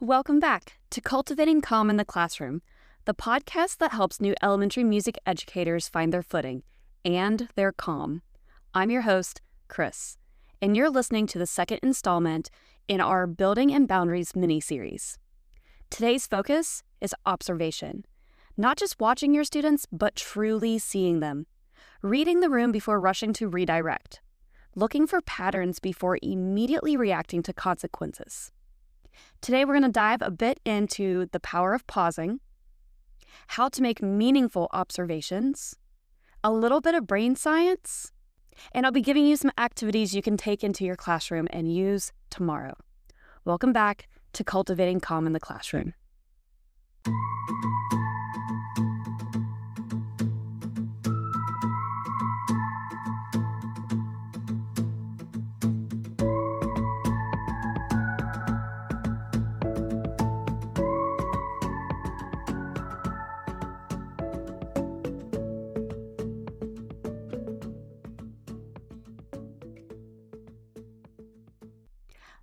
Welcome back to Cultivating Calm in the Classroom, the podcast that helps new elementary music educators find their footing and their calm. I'm your host, Chris, and you're listening to the second installment in our Building and Boundaries mini-series. Today's focus is observation, not just watching your students, but truly seeing them, reading the room before rushing to redirect, looking for patterns before immediately reacting to consequences. Today, we're going to dive a bit into the power of pausing, how to make meaningful observations, a little bit of brain science, and I'll be giving you some activities you can take into your classroom and use tomorrow. Welcome back to Cultivating Calm in the Classroom.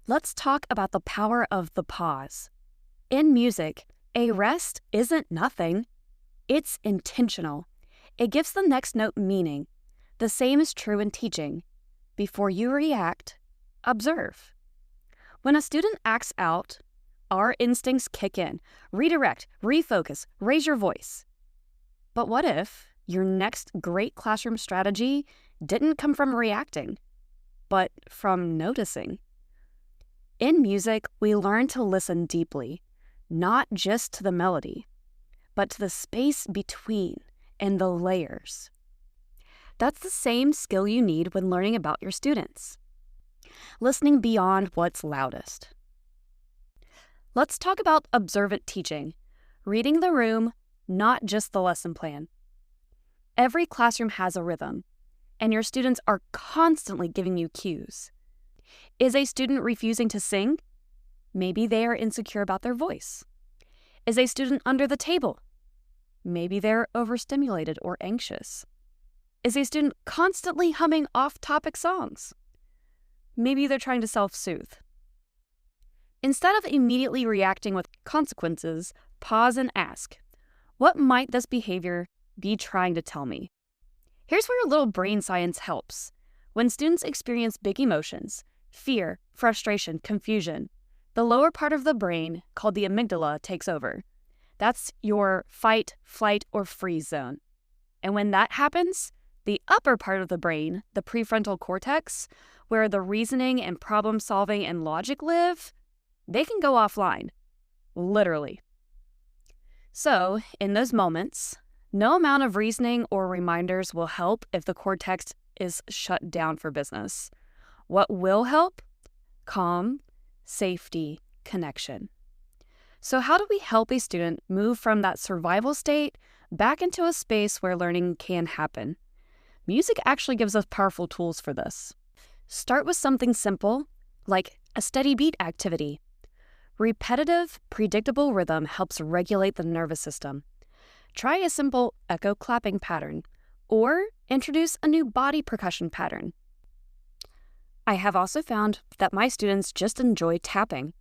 Let's talk about the power of the pause. In music, a rest isn't nothing. It's intentional. It gives the next note meaning. The same is true in teaching. Before you react, observe. When a student acts out, our instincts kick in. Redirect, refocus, raise your voice. But what if your next great classroom strategy didn't come from reacting, but from noticing? In music, we learn to listen deeply, not just to the melody, but to the space between and the layers. That's the same skill you need when learning about your students. Listening beyond what's loudest. Let's talk about observant teaching, reading the room, not just the lesson plan. Every classroom has a rhythm, and your students are constantly giving you cues. Is a student refusing to sing? Maybe they are insecure about their voice. Is a student under the table? Maybe they're overstimulated or anxious. Is a student constantly humming off-topic songs? Maybe they're trying to self-soothe. Instead of immediately reacting with consequences, pause and ask, what might this behavior be trying to tell me? Here's where a little brain science helps. When students experience big emotions, fear, frustration, confusion, the lower part of the brain, called the amygdala, takes over. That's your fight, flight, or freeze zone. And when that happens, the upper part of the brain, the prefrontal cortex, where the reasoning and problem solving and logic live, they can go offline, literally. So, in those moments, no amount of reasoning or reminders will help if the cortex is shut down for business. What will help? Calm, safety, connection. So how do we help a student move from that survival state back into a space where learning can happen? Music actually gives us powerful tools for this. Start with something simple, like a steady beat activity. Repetitive, predictable rhythm helps regulate the nervous system. Try a simple echo clapping pattern, or introduce a new body percussion pattern. I have also found that my students just enjoy tapping.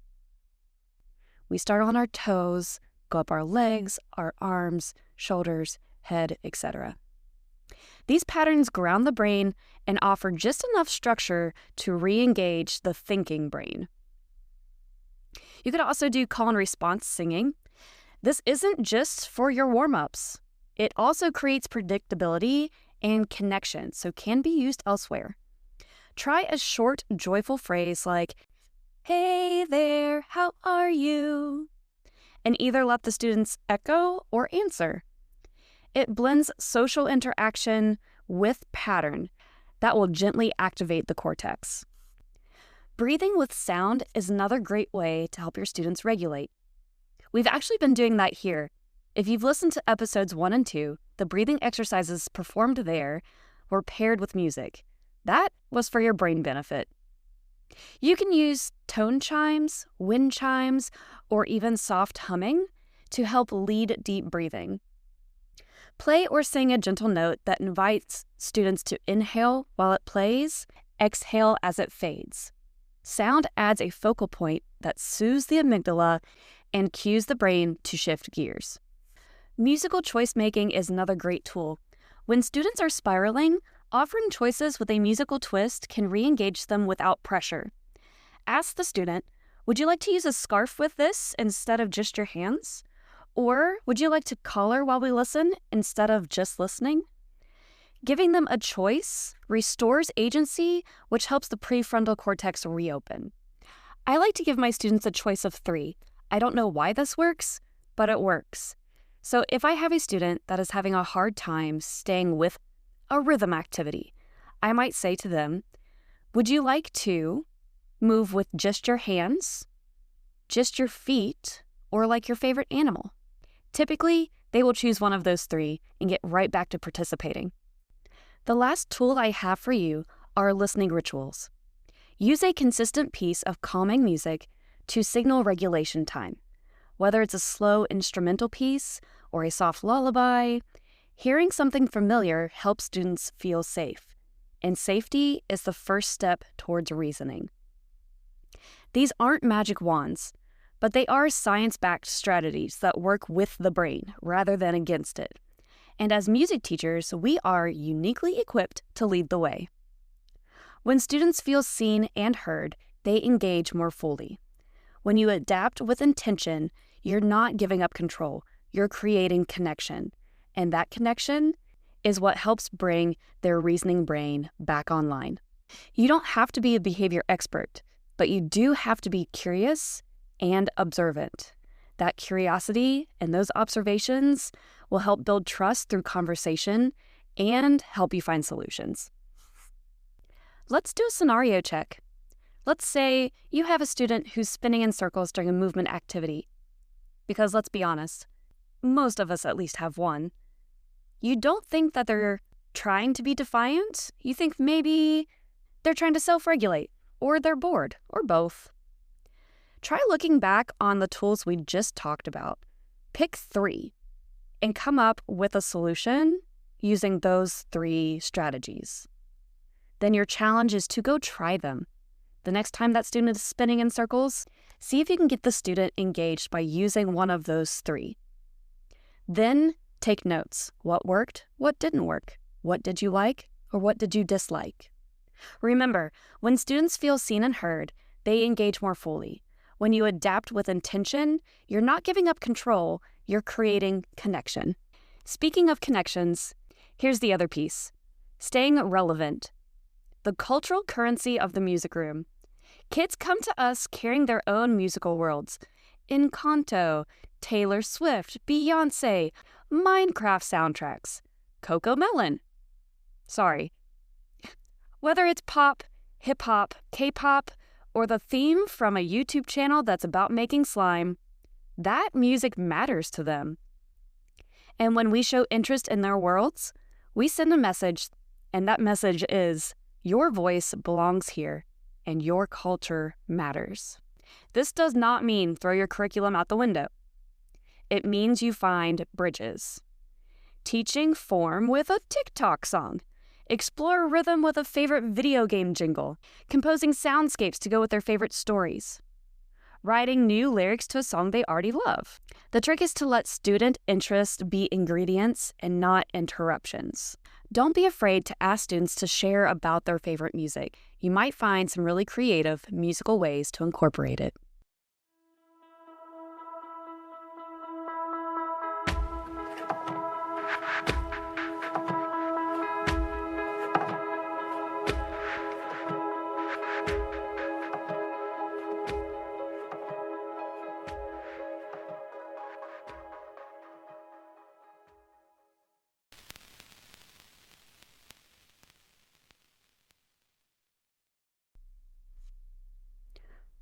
We start on our toes, go up our legs, our arms, shoulders, head, etc. These patterns ground the brain and offer just enough structure to re-engage the thinking brain. You could also do call and response singing. This isn't just for your warm-ups. It also creates predictability and connection, so can be used elsewhere. Try a short, joyful phrase like, "Hey there, how are you?" and either let the students echo or answer. It blends social interaction with pattern that will gently activate the cortex. Breathing with sound is another great way to help your students regulate. We've actually been doing that here. If you've listened to episodes 1 and 2, the breathing exercises performed there were paired with music. That was for your brain benefit. You can use tone chimes, wind chimes, or even soft humming to help lead deep breathing. Play or sing a gentle note that invites students to inhale while it plays, exhale as it fades. Sound adds a focal point that soothes the amygdala and cues the brain to shift gears. Musical choice making is another great tool. When students are spiraling, offering choices with a musical twist can re-engage them without pressure. Ask the student, would you like to use a scarf with this instead of just your hands? Or would you like to color while we listen instead of just listening? Giving them a choice restores agency, which helps the prefrontal cortex reopen. I like to give my students a choice of 3. I don't know why this works, but it works. So if I have a student that is having a hard time staying with a rhythm activity, I might say to them, would you like to move with just your hands, just your feet, or like your favorite animal? Typically, they will choose one of those 3 and get right back to participating. The last tool I have for you are listening rituals. Use a consistent piece of calming music to signal regulation time. Whether it's a slow instrumental piece or a soft lullaby, hearing something familiar helps students feel safe, and safety is the first step towards reasoning. These aren't magic wands, but they are science-backed strategies that work with the brain rather than against it. And as music teachers, we are uniquely equipped to lead the way. When students feel seen and heard, they engage more fully. When you adapt with intention, you're not giving up control, you're creating connection. And that connection is what helps bring their reasoning brain back online. You don't have to be a behavior expert, but you do have to be curious and observant. That curiosity and those observations will help build trust through conversation and help you find solutions. Let's do a scenario check. Let's say you have a student who's spinning in circles during a movement activity. Because let's be honest, most of us at least have one. You don't think that they're trying to be defiant. You think maybe they're trying to self-regulate, or they're bored, or both. Try looking back on the tools we just talked about. Pick 3 and come up with a solution using those 3 strategies. Then your challenge is to go try them. The next time that student is spinning in circles, see if you can get the student engaged by using one of those 3. Then take notes. What worked? What didn't work? What did you like? Or what did you dislike? Remember, when students feel seen and heard, they engage more fully. When you adapt with intention, you're not giving up control, you're creating connection. Speaking of connections, here's the other piece. Staying relevant. The cultural currency of the music room. Kids come to us carrying their own musical worlds. Encanto, Taylor Swift, Beyoncé, Minecraft soundtracks, CoComelon. Sorry. Whether it's pop, hip-hop, K-pop, or the theme from a YouTube channel that's about making slime, that music matters to them. And when we show interest in their worlds, we send a message, and that message is, your voice belongs here, and your culture matters. This does not mean throw your curriculum out the window. It means you find bridges. Teaching form with a TikTok song. Explore rhythm with a favorite video game jingle. Composing soundscapes to go with their favorite stories. Writing new lyrics to a song they already love. The trick is to let student interest be ingredients and not interruptions. Don't be afraid to ask students to share about their favorite music. You might find some really creative musical ways to incorporate it.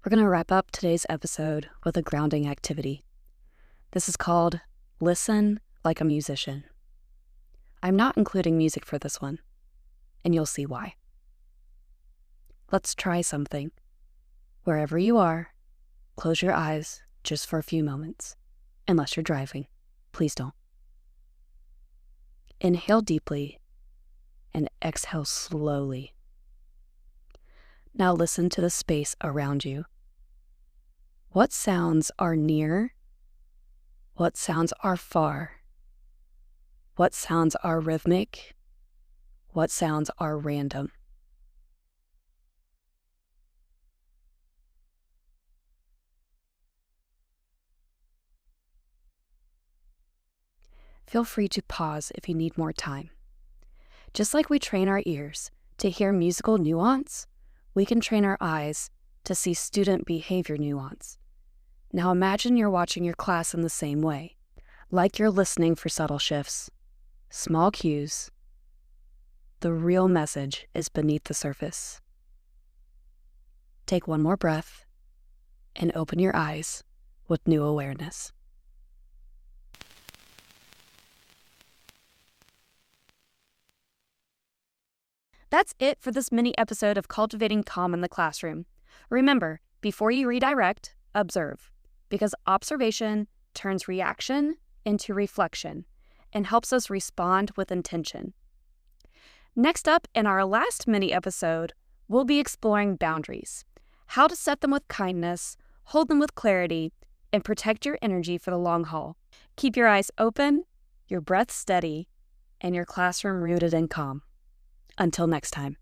We're going to wrap up today's episode with a grounding activity. This is called Listen Like a Musician. I'm not including music for this one, and you'll see why. Let's try something. Wherever you are, close your eyes just for a few moments, unless you're driving. Please don't. Inhale deeply and exhale slowly. Now listen to the space around you. What sounds are near? What sounds are far? What sounds are rhythmic? What sounds are random? Feel free to pause if you need more time. Just like we train our ears to hear musical nuance, we can train our eyes to see student behavior nuance. Now imagine you're watching your class in the same way, like you're listening for subtle shifts, small cues. The real message is beneath the surface. Take one more breath and open your eyes with new awareness. That's it for this mini episode of Cultivating Calm in the Classroom. Remember, before you redirect, observe, because observation turns reaction into reflection and helps us respond with intention. Next up, in our last mini episode, we'll be exploring boundaries, how to set them with kindness, hold them with clarity, and protect your energy for the long haul. Keep your eyes open, your breath steady, and your classroom rooted in calm. Until next time.